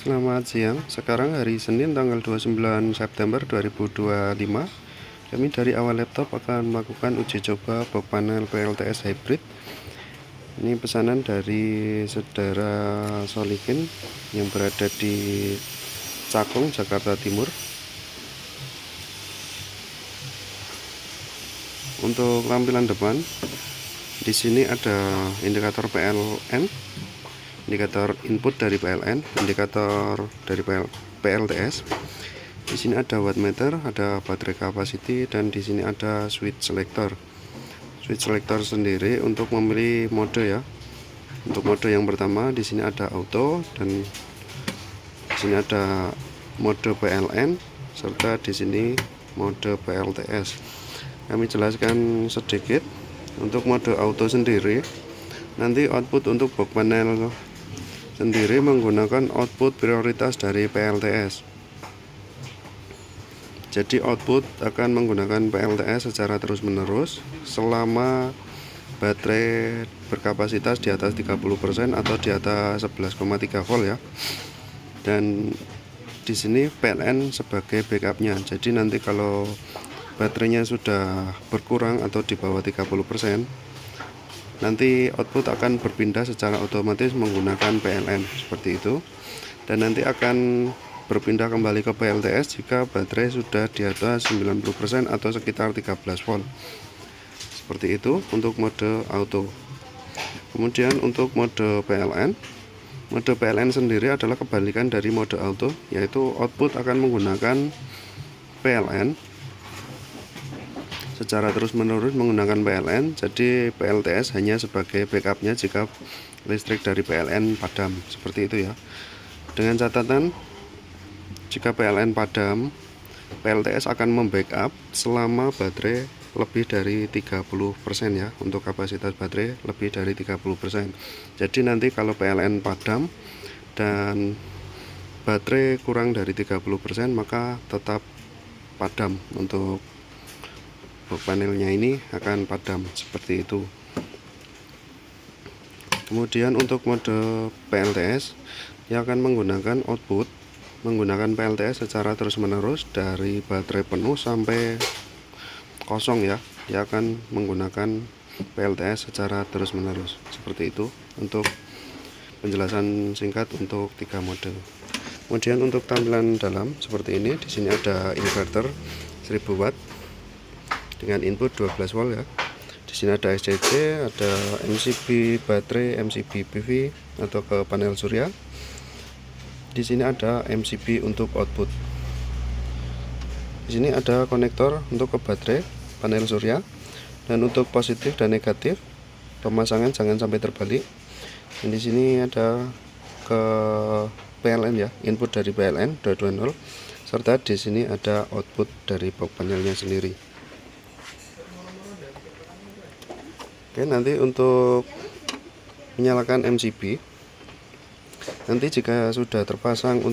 Selamat siang, sekarang hari Senin tanggal 29 September 2025. Kami dari awal laptop akan melakukan uji coba box panel PLTS hybrid. Ini pesanan dari saudara Solikin yang berada di Cakung, Jakarta Timur. Untuk lampiran depan, di sini ada indikator PLN, indikator input dari PLN, indikator dari PLTS. Di sini ada wattmeter, ada baterai capacity, dan di sini ada switch selector. Switch selector sendiri untuk memilih mode ya. Untuk mode yang pertama di sini ada auto, dan di sini ada mode PLN serta di sini mode PLTS. Kami jelaskan sedikit. Untuk mode auto sendiri, nanti output untuk box panel sendiri menggunakan output prioritas dari PLTS. Jadi output akan menggunakan PLTS secara terus-menerus selama baterai berkapasitas di atas 30% atau di atas 11,3 volt ya. Dan di sini PLN sebagai backupnya. Jadi nanti kalau baterainya sudah berkurang atau di bawah 30%, nanti output akan berpindah secara otomatis menggunakan PLN seperti itu, dan nanti akan berpindah kembali ke PLTS jika baterai sudah di atas 90% atau sekitar 13 volt. Seperti itu untuk mode auto. Kemudian untuk mode PLN sendiri adalah kebalikan dari mode auto, yaitu output akan menggunakan PLN secara terus-menerus menggunakan PLN. Jadi PLTS hanya sebagai backupnya jika listrik dari PLN padam, seperti itu ya. Dengan catatan, jika PLN padam, PLTS akan membackup selama baterai lebih dari 30% ya. Untuk kapasitas baterai lebih dari 30%. Jadi nanti kalau PLN padam dan baterai kurang dari 30%, maka tetap padam. Untuk box panelnya ini akan padam seperti itu. Kemudian untuk mode PLTS, yang akan menggunakan output menggunakan PLTS secara terus-menerus dari baterai penuh sampai kosong ya. Dia akan menggunakan PLTS secara terus-menerus seperti itu. Untuk penjelasan singkat untuk 3 mode. Kemudian untuk tampilan dalam seperti ini. Di sini ada inverter 1000 watt dengan input 12 volt ya. Di sini ada SCC, ada MCB baterai, MCB PV atau ke panel surya. Di sini ada MCB untuk output. Di sini ada konektor untuk ke baterai, panel surya, dan untuk positif dan negatif pemasangan jangan sampai terbalik. Dan di sini ada ke PLN ya, input dari PLN 220, serta di sini ada output dari box panelnya sendiri. Oke, nanti untuk menyalakan MCB, nanti jika sudah terpasang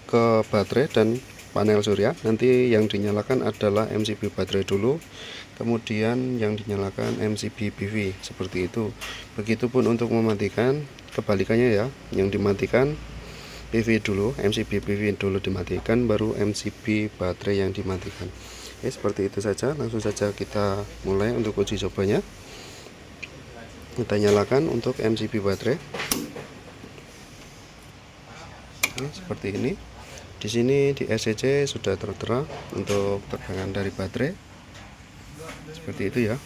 ke baterai dan panel surya, nanti yang dinyalakan adalah MCB baterai dulu, kemudian yang dinyalakan MCB PV, seperti itu. Begitupun untuk mematikan, kebalikannya ya, yang dimatikan PV dulu, MCB PV dulu dimatikan, baru MCB baterai yang dimatikan. Oke, seperti itu saja. Langsung saja kita mulai untuk uji cobanya. Kita nyalakan untuk MCB baterai. Oke, seperti ini. Di sini di SCC sudah tertera untuk tegangan dari baterai. Seperti itu ya.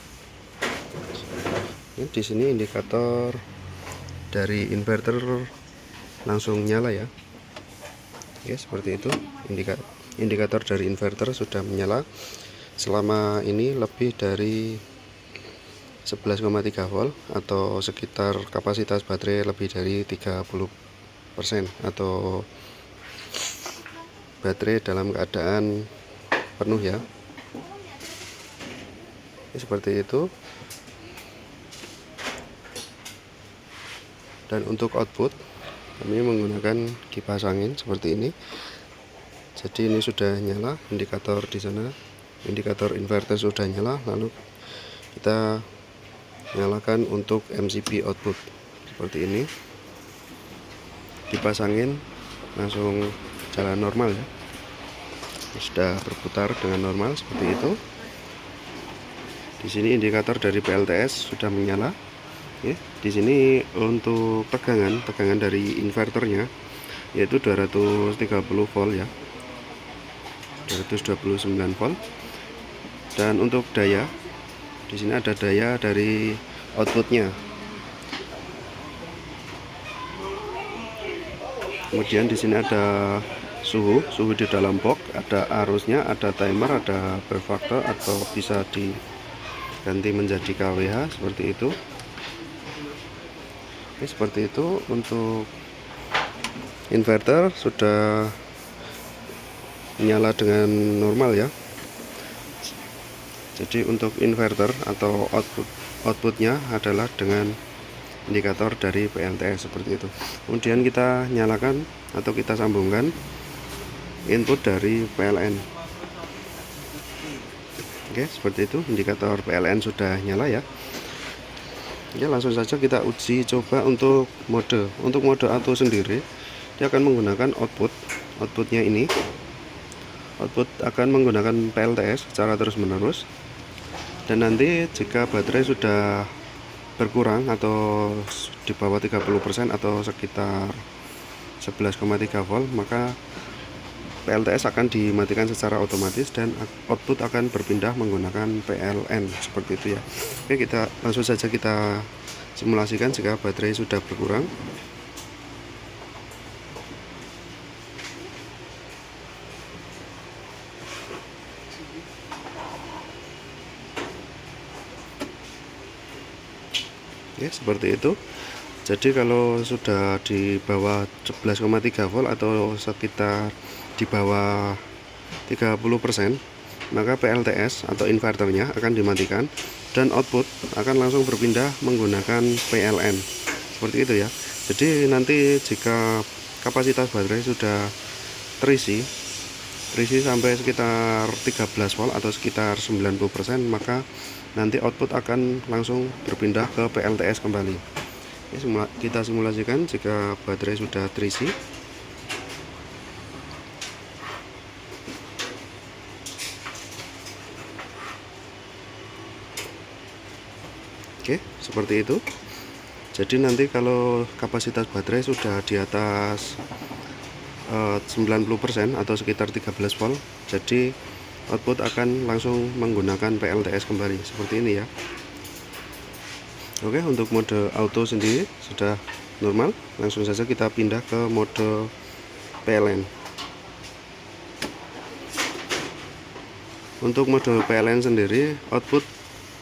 Di sini indikator dari inverter langsung nyala ya. Oke, seperti itu. Indikator dari inverter sudah menyala selama ini lebih dari 11,3 volt atau sekitar kapasitas baterai lebih dari 30% atau baterai dalam keadaan penuh ya. Seperti itu. Dan untuk output kami menggunakan kipas angin seperti ini. Jadi ini sudah nyala, indikator di sana, indikator inverter sudah nyala. Lalu kita nyalakan untuk MCB output seperti ini. Kipas angin langsung jalan normal ya, sudah berputar dengan normal seperti itu. Di sini indikator dari PLTS sudah menyala. Ya, di sini untuk tegangan dari inverternya yaitu 230 volt ya, 229 volt. Dan untuk daya, di sini ada daya dari outputnya. Kemudian di sini ada suhu di dalam box, ada arusnya, ada timer, ada berfaktor atau bisa diganti menjadi kWh seperti itu. Oke, seperti itu untuk inverter sudah menyala dengan normal ya. Jadi untuk inverter atau outputnya adalah dengan indikator dari PLTS seperti itu. Kemudian kita nyalakan atau kita sambungkan input dari PLN. Oke, seperti itu, indikator PLN sudah nyala ya. Ya, langsung saja kita uji coba untuk mode auto sendiri. Dia akan menggunakan outputnya ini. Output akan menggunakan PLTS secara terus menerus. Dan nanti jika baterai sudah berkurang atau di bawah 30% atau sekitar 11,3 volt, maka PLTS akan dimatikan secara otomatis dan output akan berpindah menggunakan PLN seperti itu ya. Oke, kita langsung saja kita simulasikan jika baterai sudah berkurang. Ya, seperti itu. Jadi kalau sudah di bawah 11,3 volt atau sekitar di bawah 30%, maka PLTS atau inverternya akan dimatikan dan output akan langsung berpindah menggunakan PLN seperti itu ya. Jadi nanti jika kapasitas baterai sudah terisi sampai sekitar 13 volt atau sekitar 90%, maka nanti output akan langsung berpindah ke PLTS kembali. Kita simulasikan jika baterai sudah terisi. Oke, seperti itu. Jadi nanti kalau kapasitas baterai sudah di atas 90% atau sekitar 13 volt, jadi output akan langsung menggunakan PLTS kembali seperti ini ya. Oke, untuk mode auto sendiri sudah normal. Langsung saja kita pindah ke mode PLN. Untuk mode PLN sendiri, output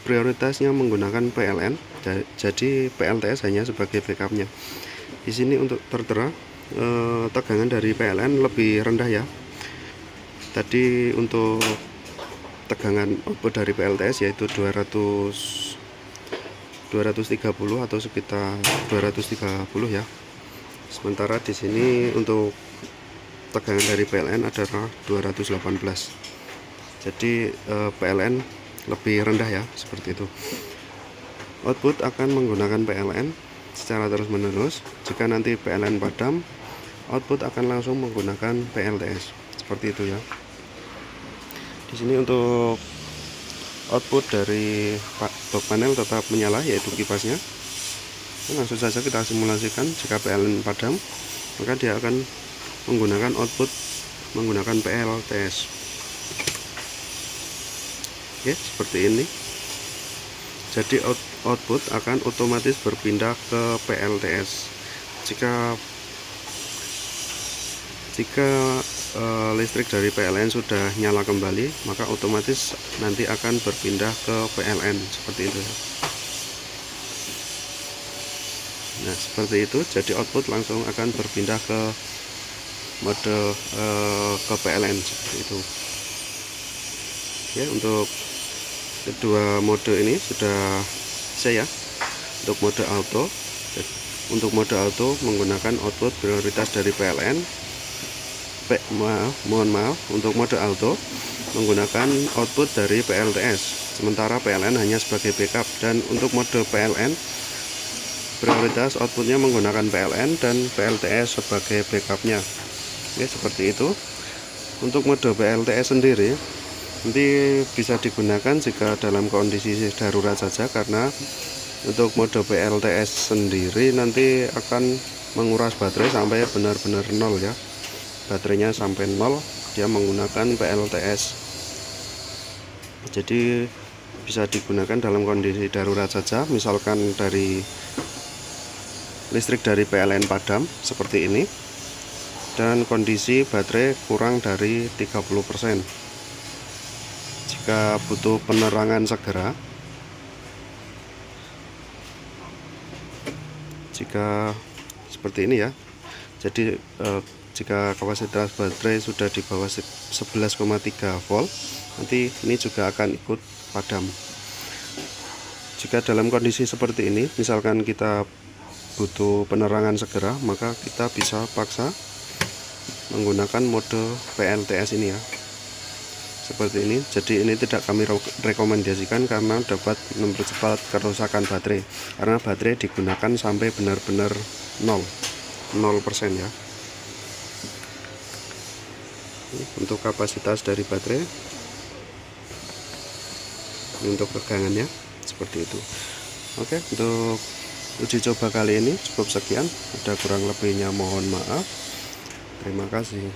prioritasnya menggunakan PLN. Jadi PLTS hanya sebagai backupnya. Di sini untuk tertera tegangan dari PLN lebih rendah ya. Tadi untuk tegangan output dari PLTS yaitu 230 atau sekitar 230 ya. Sementara di sini untuk tegangan dari PLN adalah 218. Jadi PLN lebih rendah ya, seperti itu. Output akan menggunakan PLN secara terus menerus. Jika nanti PLN padam, output akan langsung menggunakan PLTS seperti itu ya. Di sini untuk output dari box panel tetap menyala yaitu kipasnya. Langsung saja kita simulasikan jika PLN padam, maka dia akan menggunakan output menggunakan PLTS. Oke, seperti ini. Jadi output akan otomatis berpindah ke PLTS jika listrik dari PLN sudah nyala kembali, maka otomatis nanti akan berpindah ke PLN seperti itu. Nah, seperti itu. Jadi output langsung akan berpindah ke mode ke PLN seperti itu. Ya, untuk kedua mode ini sudah saya untuk mode auto. Untuk mode auto menggunakan output prioritas dari PLN. Mohon maaf, untuk mode auto menggunakan output dari PLTS, sementara PLN hanya sebagai backup. Dan untuk mode PLN prioritas outputnya menggunakan PLN dan PLTS sebagai backupnya. Oke, seperti itu. Untuk mode PLTS sendiri nanti bisa digunakan jika dalam kondisi darurat saja, karena untuk mode PLTS sendiri nanti akan menguras baterai sampai benar-benar nol ya. Baterainya sampai nol, dia menggunakan PLTS. Jadi bisa digunakan dalam kondisi darurat saja, misalkan dari listrik dari PLN padam seperti ini, dan kondisi baterai kurang dari 30%. Jika butuh penerangan segera, jika seperti ini ya, jadi jika kapasitas baterai sudah di bawah 11,3 volt, nanti ini juga akan ikut padam. Jika dalam kondisi seperti ini, misalkan kita butuh penerangan segera, maka kita bisa paksa menggunakan mode PLTS ini ya, seperti ini. Jadi ini tidak kami rekomendasikan karena dapat mempercepat kerusakan baterai, karena baterai digunakan sampai benar-benar 0% ya. Untuk kapasitas dari baterai, untuk tegangannya seperti itu. Oke, untuk uji coba kali ini cukup sekian. Ada kurang lebihnya mohon maaf. Terima kasih.